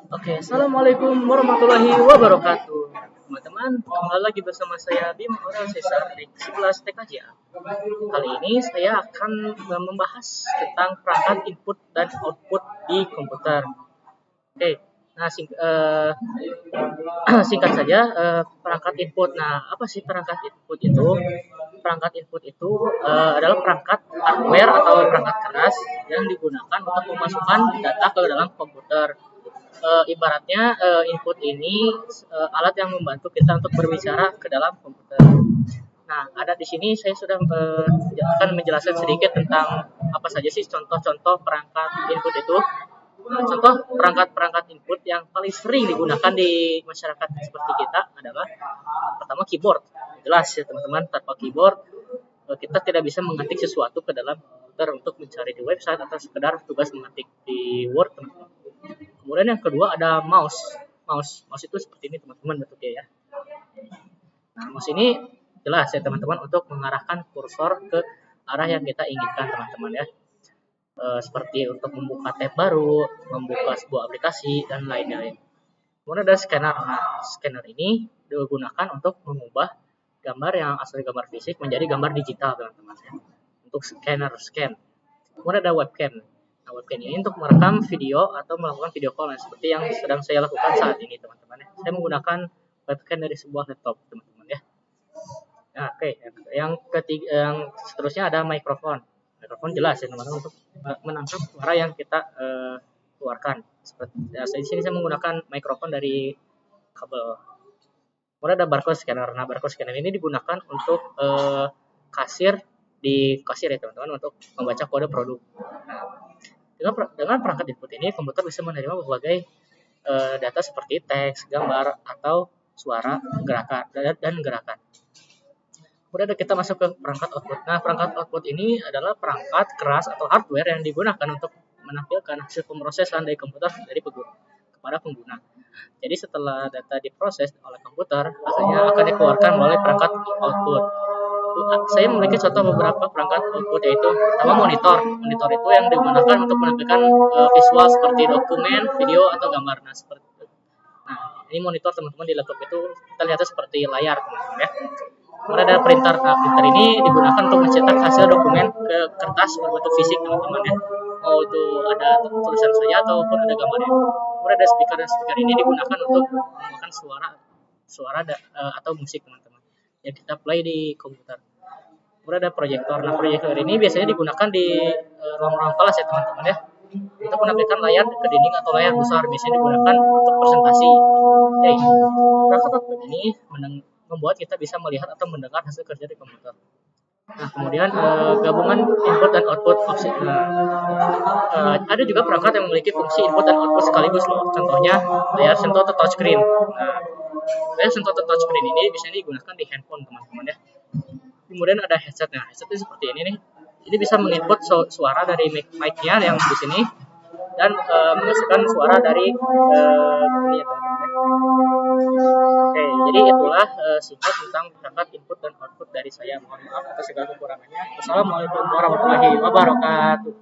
Oke, assalamualaikum warahmatullahi wabarakatuh. Teman-teman, kembali lagi bersama saya Bima Oral Cesar di kelas TKJ. Kali ini saya akan membahas tentang perangkat input dan output di komputer. Oke, nah singkat saja perangkat input. Nah, apa sih perangkat input itu? Perangkat input itu adalah perangkat hardware atau perangkat keras yang digunakan untuk memasukkan data ke dalam komputer. Ibaratnya input ini alat yang membantu kita untuk berbicara ke dalam komputer. Nah, ada di sini saya sudah akan menjelaskan sedikit tentang apa saja sih contoh-contoh perangkat input itu. Nah, contoh perangkat-perangkat input yang paling sering digunakan di masyarakat seperti kita adalah pertama keyboard. Jelas ya teman-teman, tanpa keyboard kita tidak bisa mengetik sesuatu ke dalam komputer untuk mencari di website atau sekedar tugas mengetik di Word, teman-teman. Kemudian yang kedua ada mouse. Mouse itu seperti ini teman-teman bentuknya ya. Nah, mouse ini jelas ya teman-teman untuk mengarahkan kursor ke arah yang kita inginkan teman-teman ya. Seperti untuk membuka tab baru, membuka sebuah aplikasi dan lain-lain. Kemudian ada scanner. Nah, scanner ini digunakan untuk mengubah gambar yang asli gambar fisik menjadi gambar digital teman-teman ya. Untuk scan. Kemudian ada webcam. Nah, webcam ini untuk merekam video atau melakukan video call seperti yang sedang saya lakukan saat ini teman-teman ya. Saya menggunakan webcam dari sebuah laptop teman-teman ya. Nah, oke. Yang seterusnya ada mikrofon. Mikrofon jelas ya teman-teman untuk menangkap suara yang kita keluarkan. Seperti ya, di sini saya menggunakan mikrofon dari kabel. Kemudian ada barcode scanner. Nah, barcode scanner ini digunakan untuk kasir ya teman-teman untuk membaca kode produk. Nah, dengan perangkat input ini komputer bisa menerima berbagai data seperti teks, gambar, atau suara, gerakan. Kemudian kita masuk ke perangkat output. Nah, perangkat output ini adalah perangkat keras atau hardware yang digunakan untuk menampilkan hasil pemrosesan dari komputer kepada pengguna. Jadi setelah data diproses oleh komputer, hasilnya akan dikeluarkan melalui perangkat output. Saya memiliki contoh beberapa perangkat output, yaitu pertama monitor. Monitor itu yang digunakan untuk menampilkan visual seperti dokumen, video, atau gambar. Nah, ini monitor teman-teman di laptop itu kita lihatnya seperti layar teman-teman ya. Kemudian ada printer. Nah, printer ini digunakan untuk mencetak hasil dokumen ke kertas berbentuk fisik teman-teman ya. Mau itu ada tulisan saja ataupun ada gambarnya. Kemudian ada speaker. Dan speaker ini digunakan untuk menggunakan suara atau musik teman-teman yang kita play di komputer. Kemudian ada proyektor. Nah, proyektor ini biasanya digunakan di ruang-ruang kelas ya teman-teman ya. Untuk menampilkan layar ke dinding atau layar besar, biasanya digunakan untuk presentasi. Oke, perangkat output ini membuat kita bisa melihat atau mendengar hasil kerja di komputer. Nah, kemudian gabungan input dan output opsi. Ada juga perangkat yang memiliki fungsi input dan output sekaligus loh. Contohnya layar sentuh atau touchscreen. Nah, layar sentuh atau touchscreen ini bisa digunakan di handphone teman-teman ya. Kemudian ada headset. Nah, headsetnya seperti ini nih. Ini bisa menginput suara dari mic-nya yang di sini dan menghasilkan suara dari ini ya teman-teman. Oke, jadi itulah singkat tentang perangkat input dan output dari saya. Mohon maaf atas segala kekurangannya. Wassalamualaikum warahmatullahi wabarakatuh.